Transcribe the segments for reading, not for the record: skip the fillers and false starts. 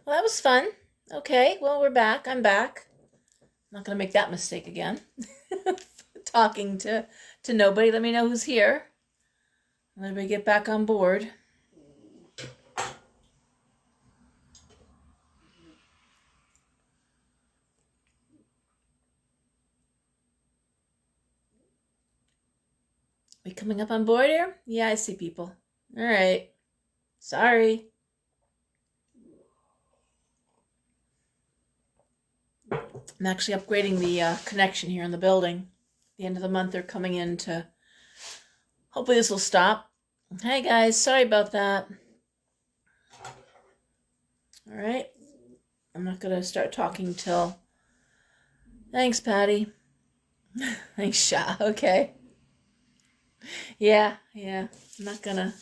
Well, that was fun. Okay, well, we're back. I'm back. I'm not going to make that mistake again. Talking to nobody. Let me know who's here. Let everybody get back on board. We coming up on board here? Yeah, I see people. All right. Sorry. I'm actually upgrading the connection here in the building. At the end of the month, they're coming in to. Hopefully, this will stop. Hey guys, sorry about that. All right. I'm not going to start talking till. Thanks, Patty. Thanks, Sha. Okay. Yeah. I'm not gonna.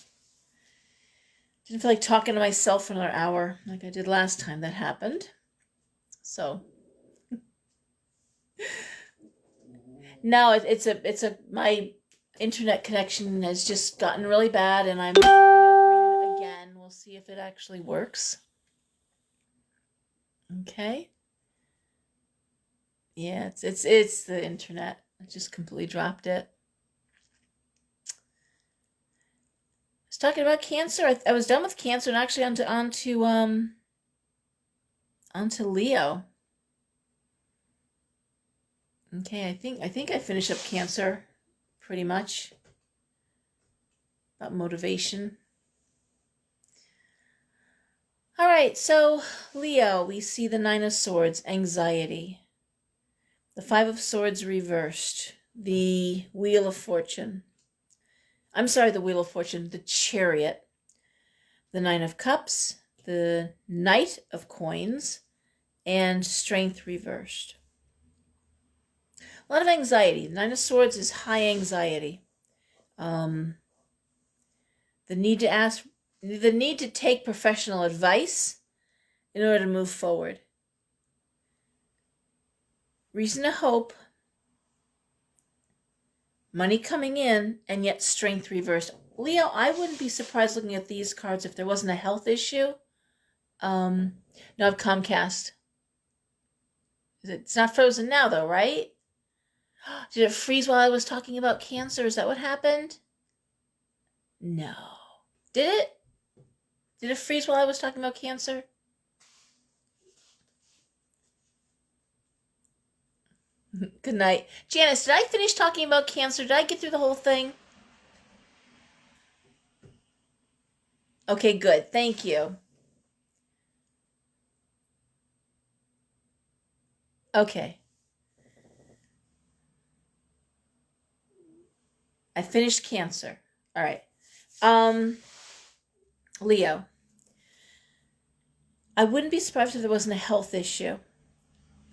Didn't feel like talking to myself for another hour like I did last time that happened. So no, it's a my internet connection has just gotten really bad, and I'm gonna upgrade it again. We'll see if it actually works. Okay. Yeah, it's the internet. I just completely dropped it. I was talking about Cancer. I was done with Cancer and actually onto Leo. Okay, I think I finished up Cancer pretty much. About motivation. All right, so Leo, we see the Nine of Swords, anxiety. The Five of Swords reversed. The Wheel of Fortune. I'm sorry, the Wheel of Fortune, the Chariot. The Nine of Cups, the Knight of Coins, and Strength reversed. A lot of anxiety. The Nine of Swords is high anxiety. The need to take professional advice in order to move forward. Reason to hope. Money coming in, and yet strength reversed. Leo, I wouldn't be surprised looking at these cards if there wasn't a health issue. No, I have Comcast. It's not frozen now, though, right? Did it freeze while I was talking about Cancer? Is that what happened? No. Did it? Did it freeze while I was talking about Cancer? Good night. Janice, did I finish talking about Cancer? Did I get through the whole thing? Okay, good. Thank you. Okay. I finished Cancer. All right. Leo. I wouldn't be surprised if there wasn't a health issue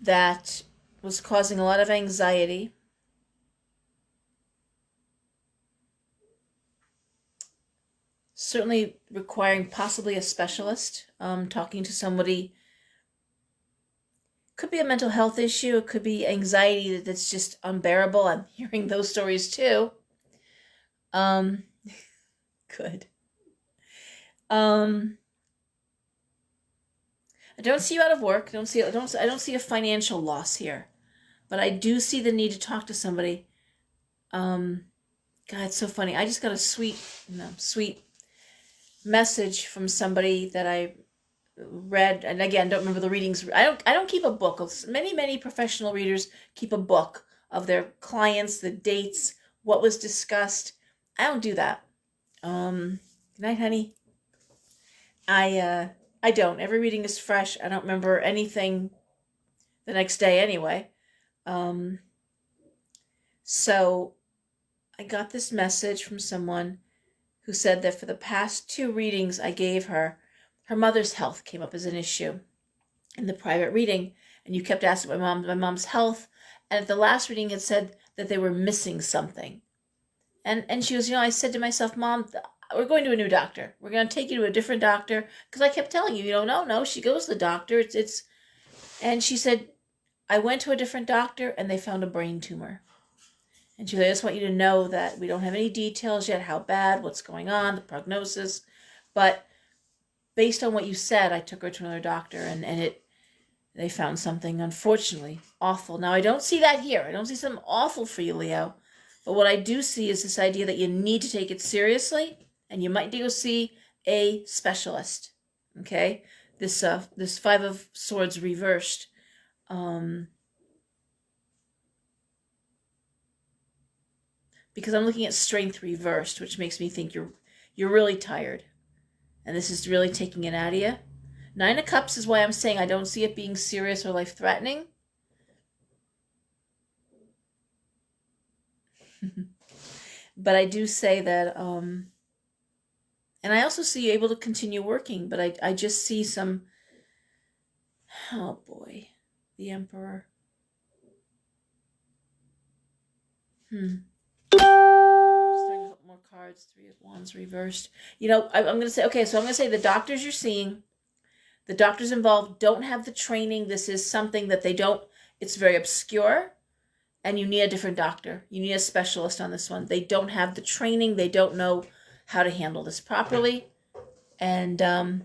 that was causing a lot of anxiety. Certainly requiring possibly a specialist, talking to somebody. Could be a mental health issue. It could be anxiety that's just unbearable. I'm hearing those stories too. Um, good. Um, I don't see you out of work. I don't see a financial loss here, but I do see the need to talk to somebody. God, it's so funny. I just got a sweet message from somebody that I read, and again, don't remember the readings. I don't keep a book. Many professional readers keep a book of their clients, the dates, what was discussed. I don't do that. Good night, honey. I don't. Every reading is fresh. I don't remember anything the next day anyway. Um, so I got this message from someone who said that for the past two readings I gave her, her mother's health came up as an issue in the private reading, and you kept asking my mom's health, and at the last reading it said that they were missing something. And she was, I said to myself, Mom, we're going to a new doctor. We're going to take you to a different doctor. Because I kept telling you, no, she goes to the doctor. And she said, I went to a different doctor and they found a brain tumor. And she said, I just want you to know that we don't have any details yet, how bad, what's going on, the prognosis. But based on what you said, I took her to another doctor, and they found something, unfortunately, awful. Now, I don't see that here. I don't see something awful for you, Leo. But what I do see is this idea that you need to take it seriously, and you might need to go see a specialist. Okay? This Five of Swords reversed. Because I'm looking at Strength reversed, which makes me think you're really tired. And this is really taking it out of you. Nine of Cups is why I'm saying I don't see it being serious or life-threatening. But I do say that, and I also see you able to continue working, but I just see some, oh boy, the Emperor. Just throwing a couple more cards. Three of Wands reversed. You know, I'm going to say, okay, so I'm going to say the doctors you're seeing, the doctors involved don't have the training. This is something that they don't, it's very obscure, and you need a different doctor. You need a specialist on this one. They don't have the training. They don't know how to handle this properly. And, oh,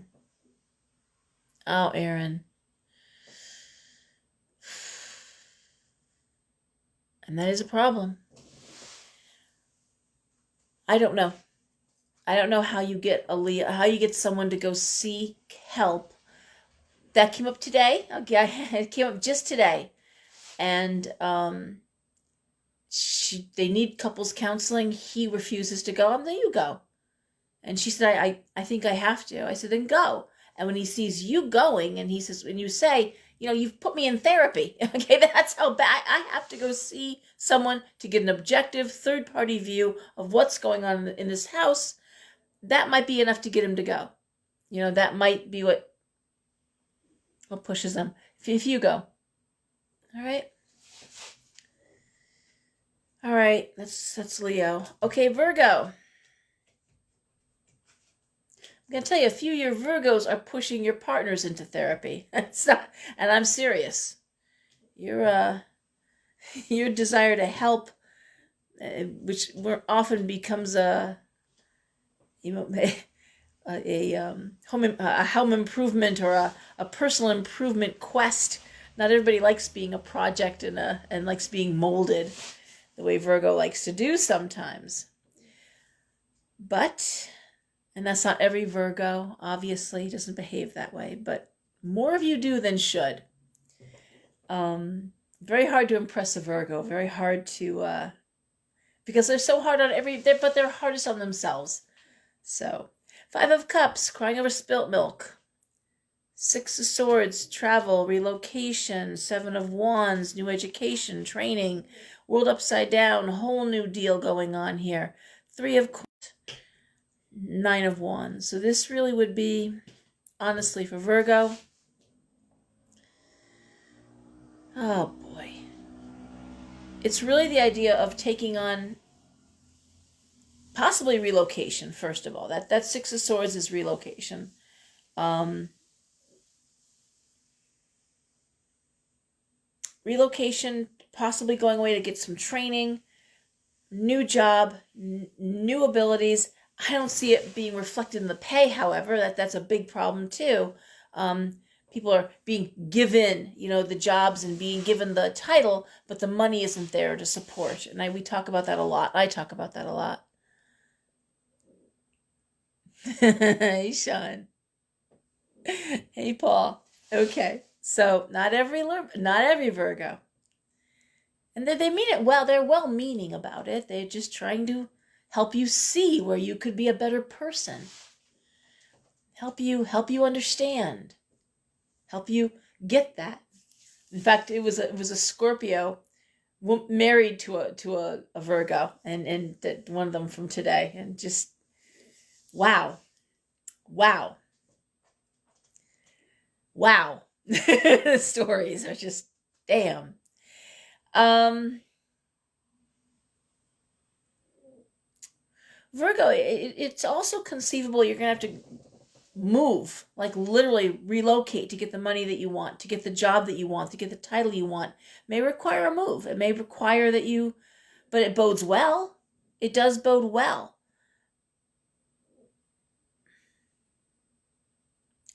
Aaron. And that is a problem. I don't know. I don't know how you get how you get someone to go seek help. That came up today. Okay, it came up just today. And they need couples counseling. He refuses to go. Then you go. And she said, I think I have to. I said, then go. And when he sees you going, and he says, when you say, you know, you've put me in therapy. Okay, that's how bad I have to go see someone to get an objective third-party view of what's going on in this house. That might be enough to get him to go. You know, that might be what pushes them. If you go. All right. All right, that's Leo. Okay, Virgo. I'm going to tell you, a few of your Virgos are pushing your partners into therapy. It's not, and I'm serious. Your desire to help, which often becomes a home improvement or a personal improvement quest. Not everybody likes being a project and likes being molded the way Virgo likes to do sometimes. But, and that's not every Virgo, obviously, doesn't behave that way, but more of you do than should. Very hard to impress a Virgo, very hard to, because they're so hard on but they're hardest on themselves. So, Five of Cups, crying over spilt milk. Six of Swords, travel, relocation. Seven of Wands, new education, training. World upside down, whole new deal going on here. Three of Coins, Nine of Wands. So this really would be, honestly, for Virgo. Oh, boy. It's really the idea of taking on possibly relocation, first of all. That Six of Swords is relocation. Relocation, possibly going away to get some training, new job, new abilities. I don't see it being reflected in the pay, however. That's a big problem, too. People are being given, the jobs and being given the title, but the money isn't there to support. And we talk about that a lot. I talk about that a lot. Hey, Sean. Hey, Paul. Okay. So not every Virgo. And they mean it well. They're well-meaning about it. They're just trying to help you see where you could be a better person. Help you understand. Help you get that. In fact, it was a Scorpio married to a Virgo, and one of them from today, and just wow. The stories are just damn. Virgo, it's also conceivable you're going to have to move, like literally relocate to get the money that you want, to get the job that you want, to get the title you want. It may require a move. It may require that but it bodes well. It does bode well.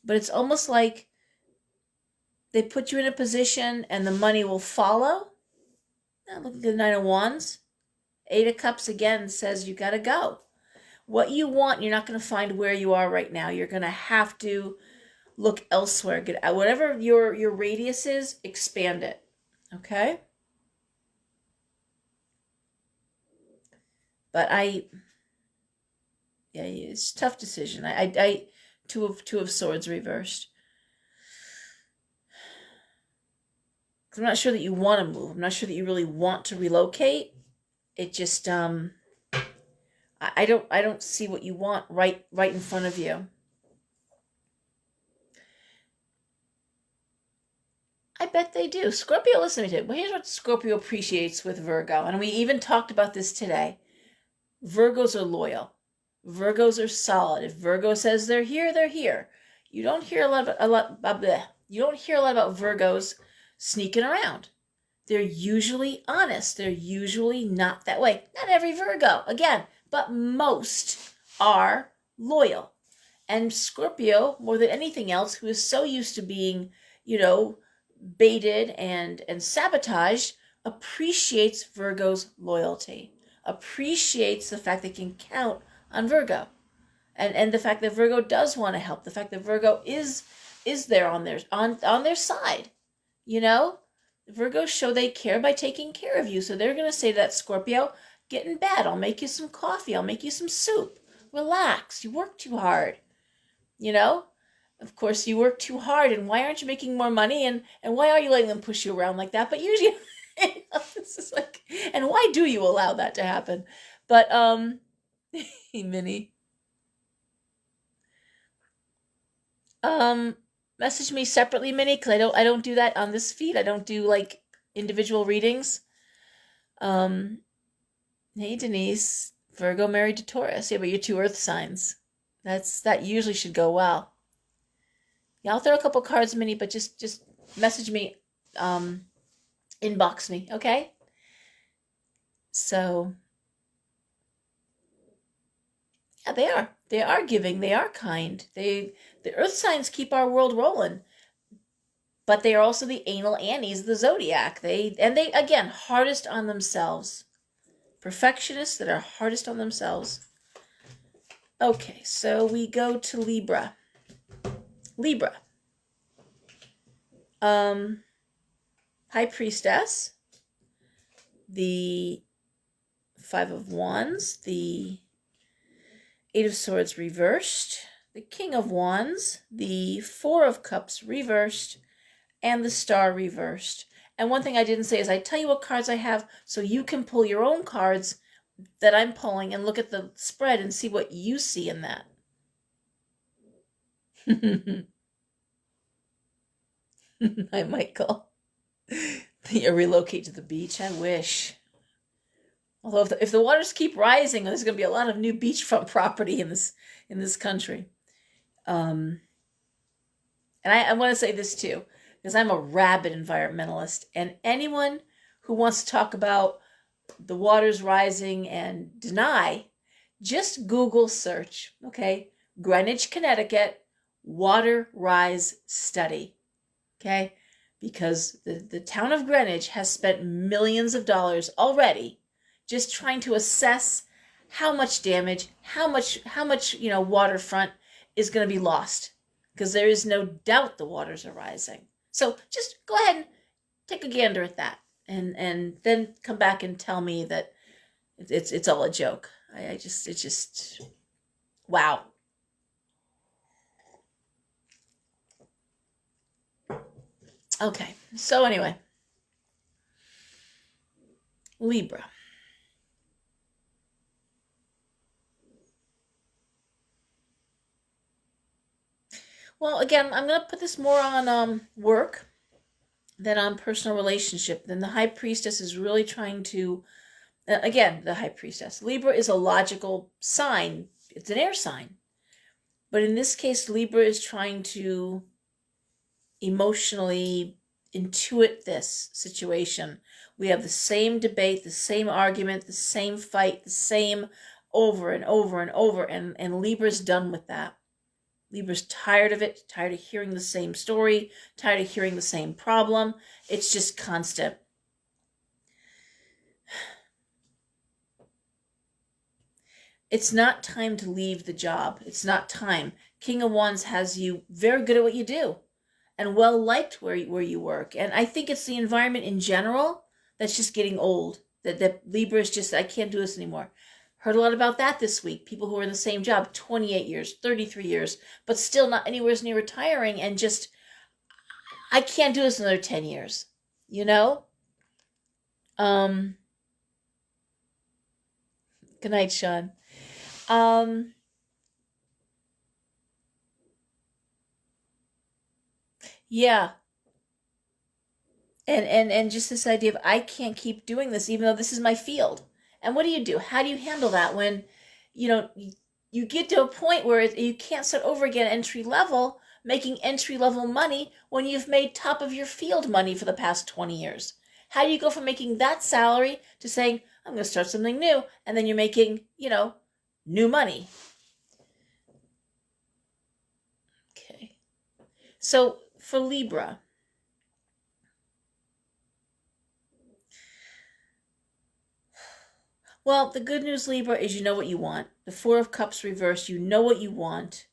but it's almost like they put you in a position and the money will follow. Now look at the Nine of Wands. Eight of Cups again says you got to go. What you want, you're not going to find where you are right now. You're going to have to look elsewhere. Get whatever your radius is, expand it. Okay? But it's a tough decision. Two of Swords reversed. I'm not sure that you want to move. I'm not sure that you really want to relocate. It just I don't see what you want right in front of you. I bet they do. Scorpio, listen to me. Well, here's what Scorpio appreciates with Virgo, and we even talked about this today. Virgos are loyal. Virgos are solid. If Virgo says they're here, they're here. You don't hear a lot about Virgos sneaking around. They're usually honest. They're usually not that way. Not every Virgo, again, but most are loyal. And Scorpio, more than anything else, who is so used to being, baited and sabotaged, appreciates Virgo's loyalty, appreciates the fact they can count on Virgo, and the fact that Virgo does want to help, the fact that Virgo is there on their side. Virgos show they care by taking care of you, so they're going to say to that Scorpio, get in bed, I'll make you some coffee, I'll make you some soup, relax, you work too hard. Of course, you work too hard, and why aren't you making more money? And why are you letting them push you around like that? But usually, this is like, and why do you allow that to happen? But, Minnie. Message me separately, Minnie, because I don't do that on this feed. I don't do, like, individual readings. Hey, Denise. Virgo married to Taurus. Yeah, but you're two earth signs. That usually should go well. Yeah, I'll throw a couple cards, Minnie, but just message me, inbox me, okay? So, yeah, they are. They are giving. They are kind. The earth signs keep our world rolling. But they are also the anal Annies of the zodiac. They again, hardest on themselves. Perfectionists that are hardest on themselves. Okay, so we go to Libra. Libra. High Priestess. The Five of Wands. The Eight of Swords reversed. The King of Wands. The Four of Cups reversed. And the Star reversed. And one thing I didn't say is I tell you what cards I have so you can pull your own cards that I'm pulling and look at the spread and see what you see in that. Hi, Michael. You relocate to the beach? I wish. Although if the waters keep rising, there's going to be a lot of new beachfront property in this country. And I want to say this too, because I'm a rabid environmentalist, and anyone who wants to talk about the waters rising and deny, just Google search, okay? Greenwich, Connecticut, water rise study, okay? Because the town of Greenwich has spent millions of dollars already just trying to assess how much damage, how much waterfront is going to be lost, because there is no doubt the waters are rising. So just go ahead and take a gander at that, and then come back and tell me that it's all a joke. It's just wow. Okay, so anyway, Libra. Well, again, I'm going to put this more on work than on personal relationship. Then the High Priestess is really trying to, again, the High Priestess. Libra is a logical sign. It's an air sign. But in this case, Libra is trying to emotionally intuit this situation. We have the same debate, the same argument, the same fight, the same over and over and over, and Libra's done with that. Libra's tired of it, tired of hearing the same story, tired of hearing the same problem. It's just constant. It's not time to leave the job. It's not time. King of Wands has you very good at what you do and well liked where you work. And I think it's the environment in general that's just getting old. That Libra is just, I can't do this anymore. Heard a lot about that this week. People who are in the same job 28 years, 33 years, but still not anywhere near retiring and just, I can't do this another 10 years. You know? Good night, Sean. Yeah. And just this idea of I can't keep doing this even though this is my field. And what do you do? How do you handle that when, you get to a point where you can't start over again entry level, making entry level money when you've made top of your field money for the past 20 years? How do you go from making that salary to saying, I'm going to start something new, and then you're making, new money? Okay. So for Libra, well, the good news, Libra, is you know what you want. The Four of Cups reversed, you know what you want.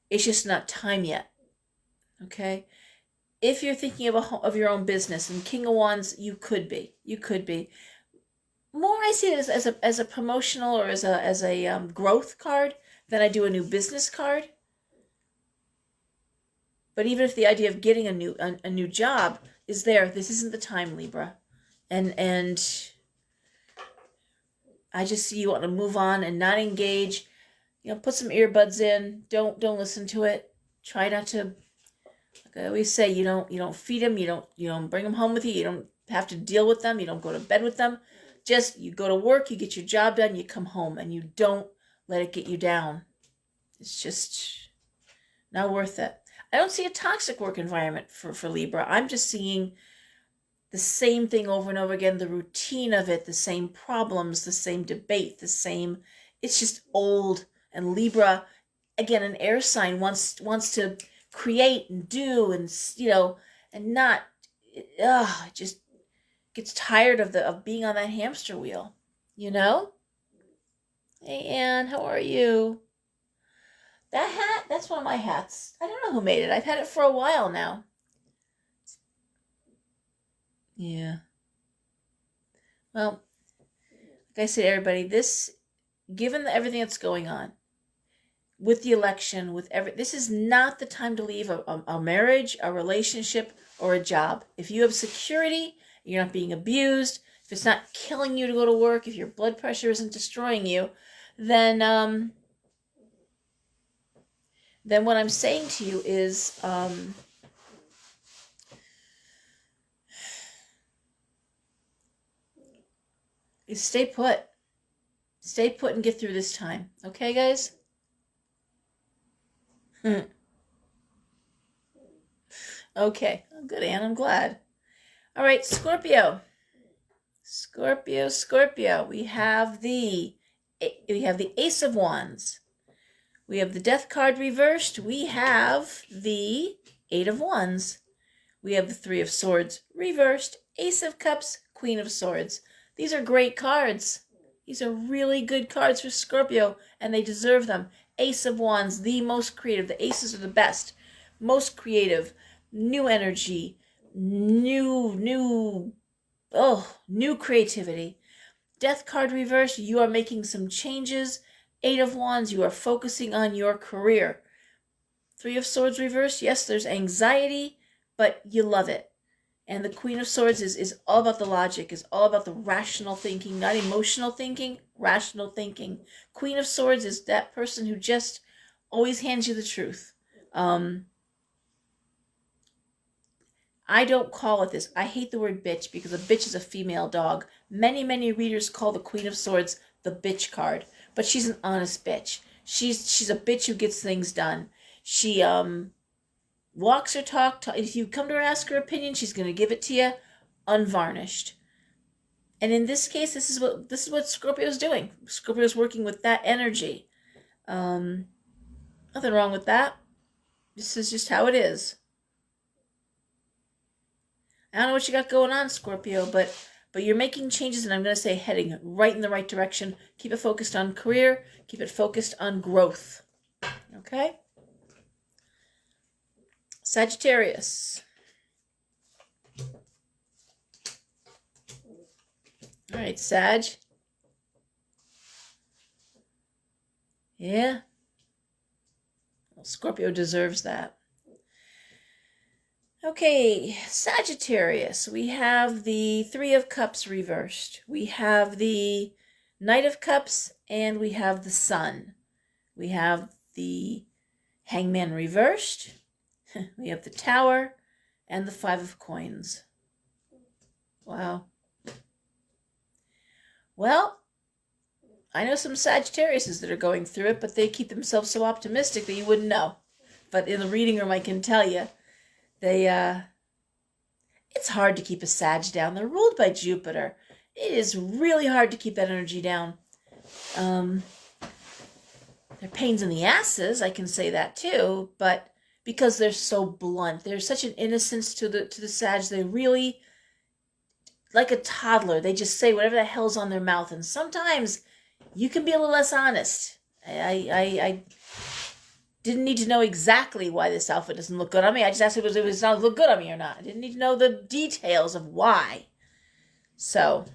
It's just not time yet. Okay? If you're thinking of your own business, and King of Wands, you could be. You could be. More I see it as a promotional or as a growth card than I do a new business card. But even if the idea of getting a new job is there, this isn't the time, Libra. And I just see you want to move on and not engage. Put some earbuds in. Don't listen to it. Try not to. Like I always say, you don't feed them. You don't bring them home with you. You don't have to deal with them. You don't go to bed with them. Just you go to work. You get your job done. You come home, and you don't let it get you down. It's just not worth it. I don't see a toxic work environment for Libra. I'm just seeing the same thing over and over again, the routine of it, the same problems, the same debate, it's just old. And Libra, again, an air sign, wants to create and do and, and not, just gets tired of being on that hamster wheel, Hey, Anne, how are you? That hat, that's one of my hats. I don't know who made it. I've had it for a while now. Yeah. Well, like I said, everybody, given everything that's going on with the election, this is not the time to leave a marriage, a relationship, or a job. If you have security, you're not being abused, if it's not killing you to go to work, if your blood pressure isn't destroying you, then what I'm saying to you is, stay put. Stay put and get through this time. Okay, guys? Okay. Oh, good, Anne. I'm glad. All right, Scorpio. Scorpio. We have the Ace of Wands. We have the Death card reversed. We have the Eight of Wands. We have the Three of Swords reversed. Ace of Cups, Queen of Swords. These are great cards. These are really good cards for Scorpio, and they deserve them. Ace of Wands, the most creative. The aces are the best. Most creative. New energy. New creativity. Death card reverse, you are making some changes. Eight of Wands, you are focusing on your career. Three of Swords reverse, yes, there's anxiety, but you love it. And the Queen of Swords is all about the logic, is all about the rational thinking, not emotional thinking, rational thinking. Queen of Swords is that person who just always hands you the truth. I don't call it this. I hate the word bitch because a bitch is a female dog. Many readers call the Queen of Swords the bitch card, but she's an honest bitch. She's a bitch who gets things done. She walks her talk. If you come to her, ask her opinion, she's going to give it to you unvarnished. And in this case, this is what Scorpio's doing. Scorpio's working with that energy. Nothing wrong with that. This is just how it is. I don't know what you got going on, Scorpio, but you're making changes, and I'm going to say heading right in the right direction. Keep it focused on career. Keep it focused on growth. Okay? Sagittarius. All right, Sag. Yeah. Well, Scorpio deserves that. Okay, Sagittarius. We have the Three of Cups reversed. We have the Knight of Cups, and we have the Sun. We have the Hangman reversed. We have the Tower and the Five of Coins. Wow. Well, I know some Sagittariuses that are going through it, but they keep themselves so optimistic that you wouldn't know. But in the reading room, I can tell you, it's hard to keep a Sag down. They're ruled by Jupiter. It is really hard to keep that energy down. They're pains in the asses, I can say that too, but because they're so blunt, there's such an innocence to the Sag. They really, like a toddler, they just say whatever the hell's on their mouth, and sometimes you can be a little less honest. I didn't need to know exactly why this outfit doesn't look good on me. I just asked if it was not look good on me or not. I didn't need to know the details of why. So,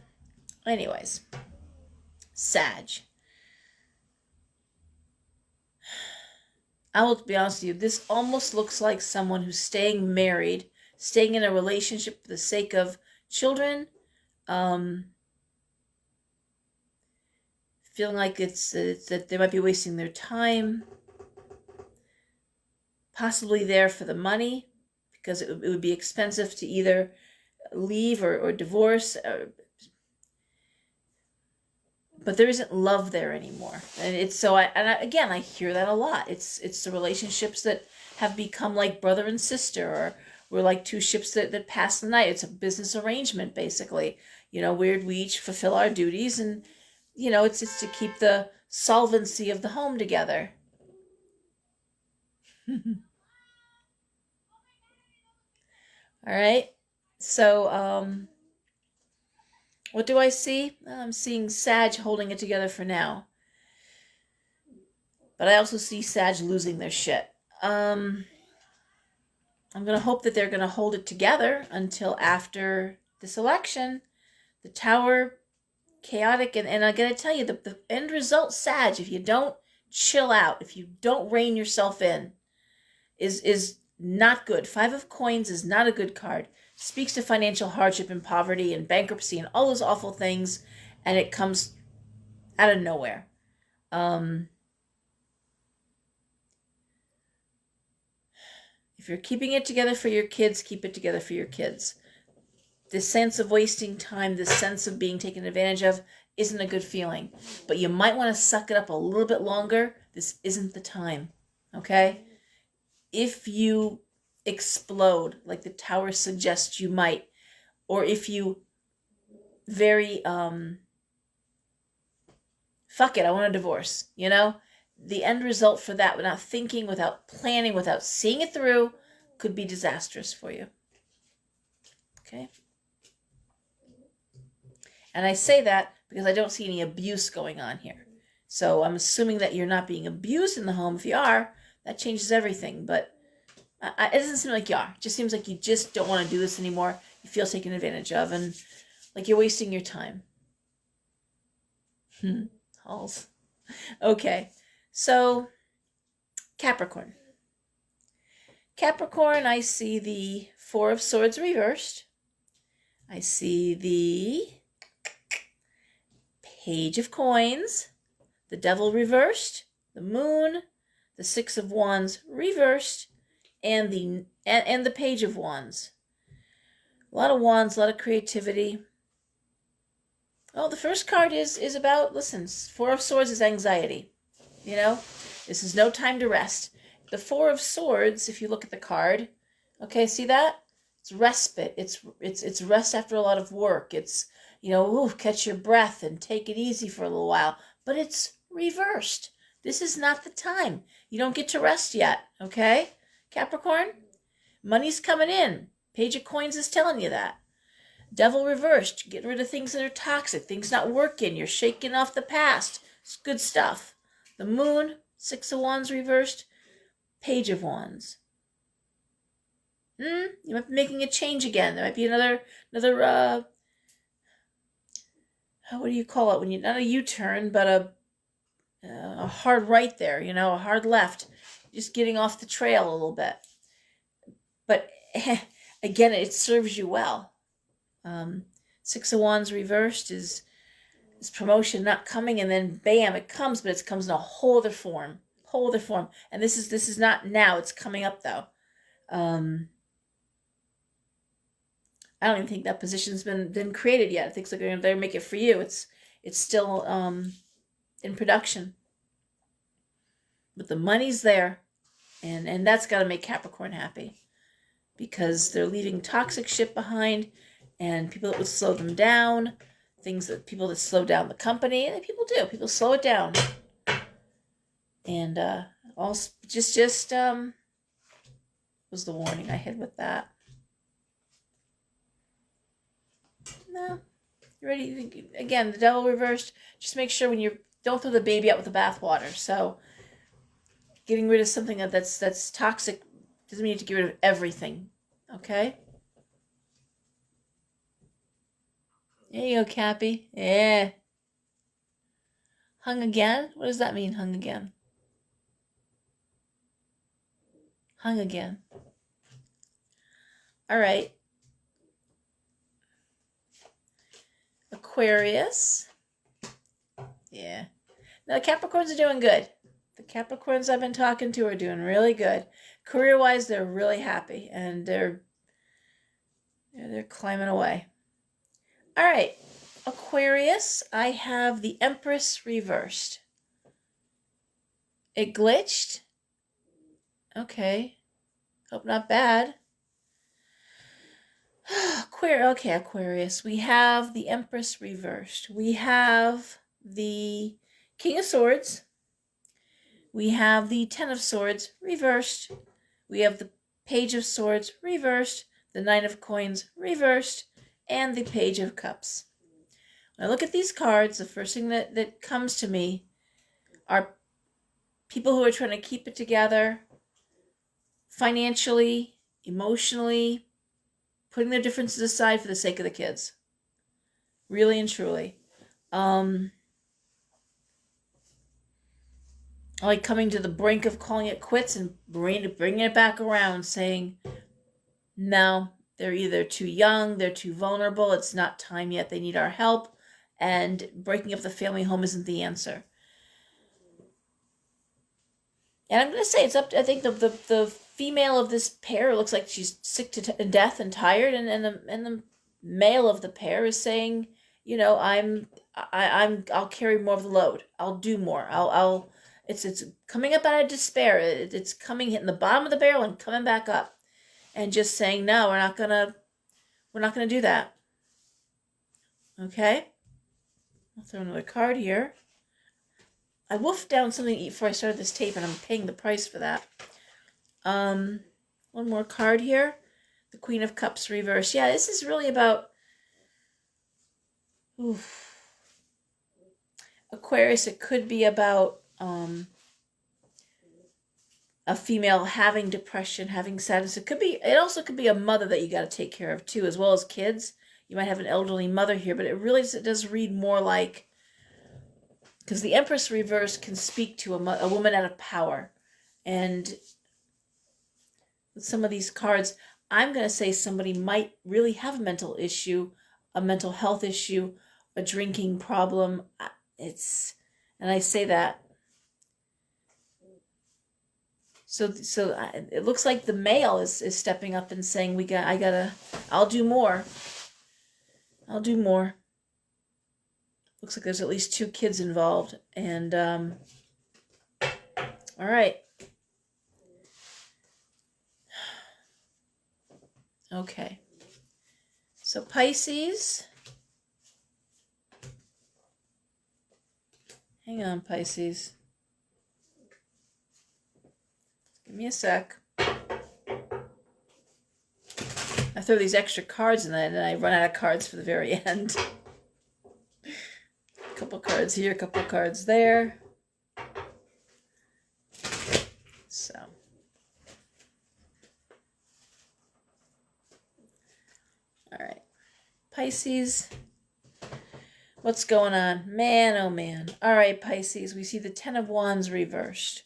anyways, Sag. I will be honest with you, this almost looks like someone who's staying married, staying in a relationship for the sake of children, feeling like it's that they might be wasting their time, possibly there for the money, because it would be expensive to either leave or divorce, but there isn't love there anymore. And it's so, again, I hear that a lot. It's the relationships that have become like brother and sister, or we're like two ships that pass the night. It's a business arrangement, basically. We each fulfill our duties, and, it's to keep the solvency of the home together. All right. So, what do I see? I'm seeing Sag holding it together for now. But I also see Sag losing their shit. I'm going to hope that they're going to hold it together until after this election. The Tower, chaotic, and I got to tell you, the end result, Sag, if you don't chill out, if you don't rein yourself in, is not good. Five of Coins is not a good card. Speaks to financial hardship and poverty and bankruptcy and all those awful things, and it comes out of nowhere. If you're keeping it together for your kids, keep it together for your kids. This sense of wasting time, this sense of being taken advantage of, isn't a good feeling. But you might want to suck it up a little bit longer. This isn't the time, okay? If you explode, like the Tower suggests you might, or if you very, fuck it, I want a divorce, the end result for that, without thinking, without planning, without seeing it through, could be disastrous for you. Okay? And I say that because I don't see any abuse going on here. So I'm assuming that you're not being abused in the home. If you are, that changes everything. But it doesn't seem like you are. It just seems like you just don't want to do this anymore. You feel taken advantage of, and like you're wasting your time. Halls. Okay. So, Capricorn. Capricorn, I see the Four of Swords reversed. I see the Page of Coins, the Devil reversed, the Moon, the Six of Wands reversed, and the Page of Wands. A lot of wands, a lot of creativity. Oh, the first card is about, listen, Four of Swords is anxiety. This is no time to rest. The Four of Swords, if you look at the card, okay, see that? It's respite. It's rest after a lot of work. It's, catch your breath and take it easy for a little while. But it's reversed. This is not the time. You don't get to rest yet, okay? Capricorn, money's coming in. Page of Coins is telling you that. Devil reversed, getting rid of things that are toxic, things not working, you're shaking off the past. It's good stuff. The Moon, Six of Wands reversed, Page of Wands. You might be making a change again. There might be another what do you call it when you're not a U-turn, but a hard right there, a hard left, just getting off the trail a little bit. But again, it serves you well. Six of Wands reversed is promotion not coming, and then bam, it comes, but it comes in a whole other form. And this is not now, it's coming up though. I don't even think that position's been created yet. I think they're going to make it for you. It's still in production. But the money's there, and that's got to make Capricorn happy, because they're leaving toxic shit behind, and people that would slow them down, people that slow down the company, and people do. People slow it down. And also just was the warning I had with that. No, you're ready. Again, the Devil reversed. Just make sure don't throw the baby out with the bathwater. So, getting rid of something that's toxic doesn't mean you have to get rid of everything. Okay? There you go, Cappy. Yeah. Hung again? What does that mean, hung again? Hung again. All right. Aquarius. Yeah. Now, the Capricorns are doing good. The Capricorns I've been talking to are doing really good. Career-wise, they're really happy, and they're climbing away. All right. Aquarius, I have the Empress reversed. It glitched. Okay. Hope not bad. Aquarius. We have the Empress reversed. We have the King of Swords. We have the Ten of Swords reversed. We have the Page of Swords reversed. The Nine of Coins reversed. And the Page of Cups. When I look at these cards, the first thing that comes to me are people who are trying to keep it together financially, emotionally, putting their differences aside for the sake of the kids. Really and truly. Like coming to the brink of calling it quits and bringing it back around, saying, no, they're either too young, they're too vulnerable, it's not time yet, they need our help, and breaking up the family home isn't the answer. And I'm going to say it's up to, I think the female of this pair looks like she's sick to death and tired, and the male of the pair is saying, I'll carry more of the load. I'll do more. It's coming up out of despair. It's hitting the bottom of the barrel and coming back up, and just saying, no, we're not gonna do that. Okay. I'll throw another card here. I wolfed down something to eat before I started this tape, and I'm paying the price for that. One more card here. The Queen of Cups reverse. Yeah, this is really about Aquarius. It could be about a female having depression, having sadness. It also could be a mother that you got to take care of too, as well as kids. You might have an elderly mother here, but it does read more like, because the Empress reverse can speak to a woman out of power. And with some of these cards, I'm going to say somebody might really have a mental issue, a mental health issue, a drinking problem. And I say that. So it looks like the male is stepping up and saying, I'll do more. I'll do more. Looks like there's at least 2 kids involved. And, all right. Okay. So Pisces. Hang on, Pisces. Give me a sec. I throw these extra cards in and then I run out of cards for the very end. A couple cards here, a couple cards there. So. All right. Pisces. What's going on? Man, oh man. All right, Pisces. We see the Ten of Wands reversed.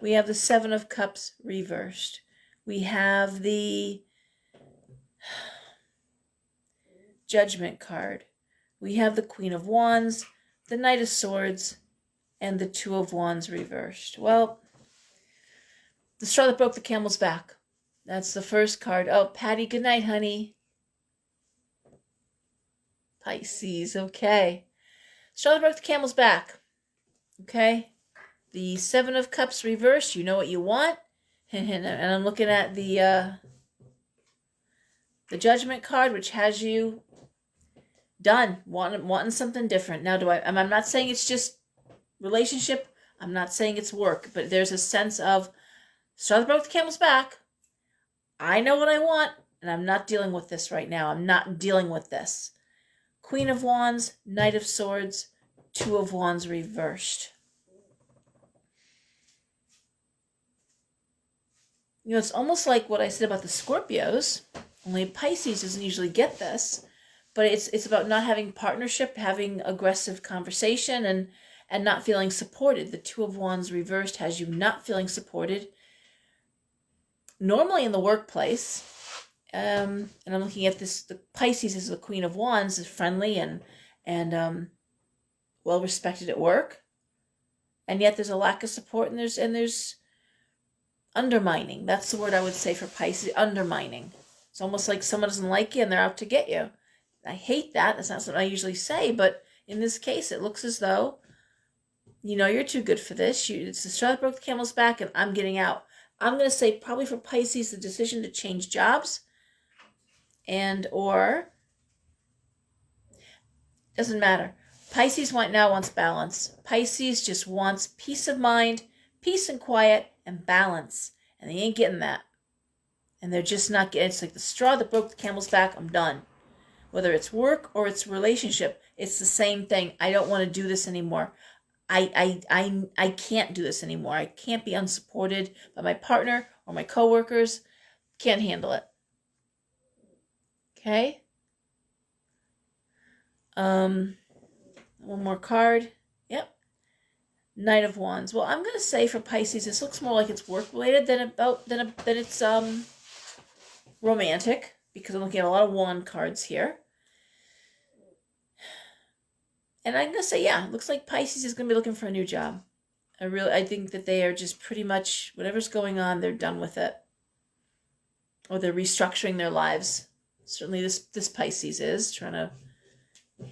We have the Seven of Cups reversed. We have the Judgment card. We have the Queen of Wands, the Knight of Swords, and the Two of Wands reversed. Well, the straw that broke the camel's back. That's the first card. Oh, Patty, good night, honey. Pisces, okay. Straw that broke the camel's back. Okay. The Seven of Cups reversed. You know what you want. And I'm looking at the Judgment card, which has you done, wanting something different. Now, I'm not saying it's just relationship. I'm not saying it's work, but there's a sense of straw that broke the camel's back. I know what I want, and I'm not dealing with this right now. I'm not dealing with this. Queen of Wands, Knight of Swords, Two of Wands reversed. You know, it's almost like what I said about the Scorpios, only Pisces doesn't usually get this, but it's about not having partnership, having aggressive conversation, and not feeling supported. The Two of Wands reversed has you not feeling supported. Normally in the workplace, and I'm looking at this, the Pisces is the Queen of Wands, is friendly and well respected at work, and yet there's a lack of support, and there's undermining. That's the word I would say for Pisces, undermining. It's almost like someone doesn't like you and they're out to get you. I hate that. That's not something I usually say, but in this case, it looks as though, you know, you're too good for this. It's the straw that broke the camel's back, and I'm getting out. I'm going to say probably for Pisces, the decision to change jobs or doesn't matter. Pisces now wants balance. Pisces just wants peace of mind, peace and quiet, and balance. And they ain't getting that. And they're just not getting, it's like the straw that broke the camel's back, I'm done. Whether it's work or it's relationship, it's the same thing. I don't want to do this anymore. I can't do this anymore. I can't be unsupported by my partner or my coworkers. Can't handle it. Okay. One more card. Yep. Knight of Wands. Well, I'm going to say for Pisces, this looks more like it's work related than it's romantic, because I'm looking at a lot of wand cards here. And I'm going to say, yeah, it looks like Pisces is going to be looking for a new job. I think that they are just pretty much, whatever's going on, they're done with it. Or they're restructuring their lives. Certainly this Pisces is trying to,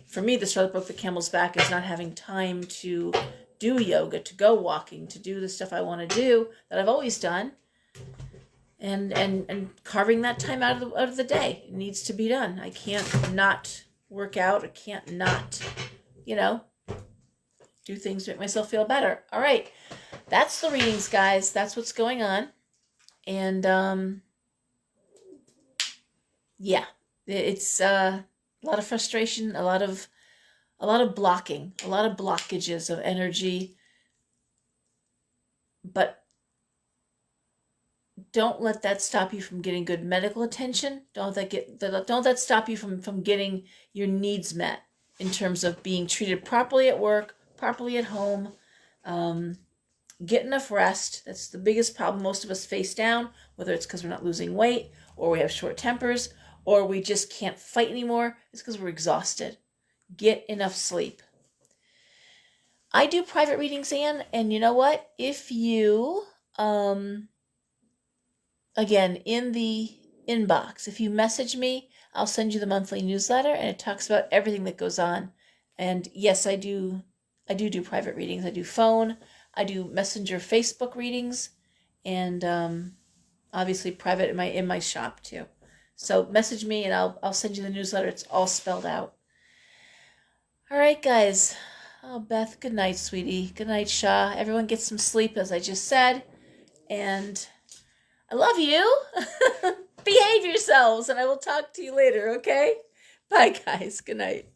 for me, the straw that broke the camel's back is not having time to do yoga, to go walking, to do the stuff I want to do that I've always done. And carving that time out of the day. It needs to be done. I can't not work out. I can't not, do things to make myself feel better. All right. That's the readings, guys. That's what's going on. And, yeah, it's a lot of frustration, a lot of blocking, a lot of blockages of energy. But don't let that stop you from getting good medical attention. Don't let that stop you from getting your needs met in terms of being treated properly at work, properly at home. Get enough rest. That's the biggest problem most of us face down, whether it's because we're not losing weight, or we have short tempers, or we just can't fight anymore. It's because we're exhausted. Get enough sleep. I do private readings, Anne, and you know what? If you, again, in the inbox, if you message me, I'll send you the monthly newsletter, and it talks about everything that goes on. And yes, I do private readings. I do phone. I do messenger Facebook readings, and obviously private in my shop too. So message me, and I'll send you the newsletter. It's all spelled out. All right, guys. Oh, Beth, good night, sweetie. Good night, Shah. Everyone get some sleep, as I just said. And I love you. Behave yourselves, and I will talk to you later, okay? Bye, guys. Good night.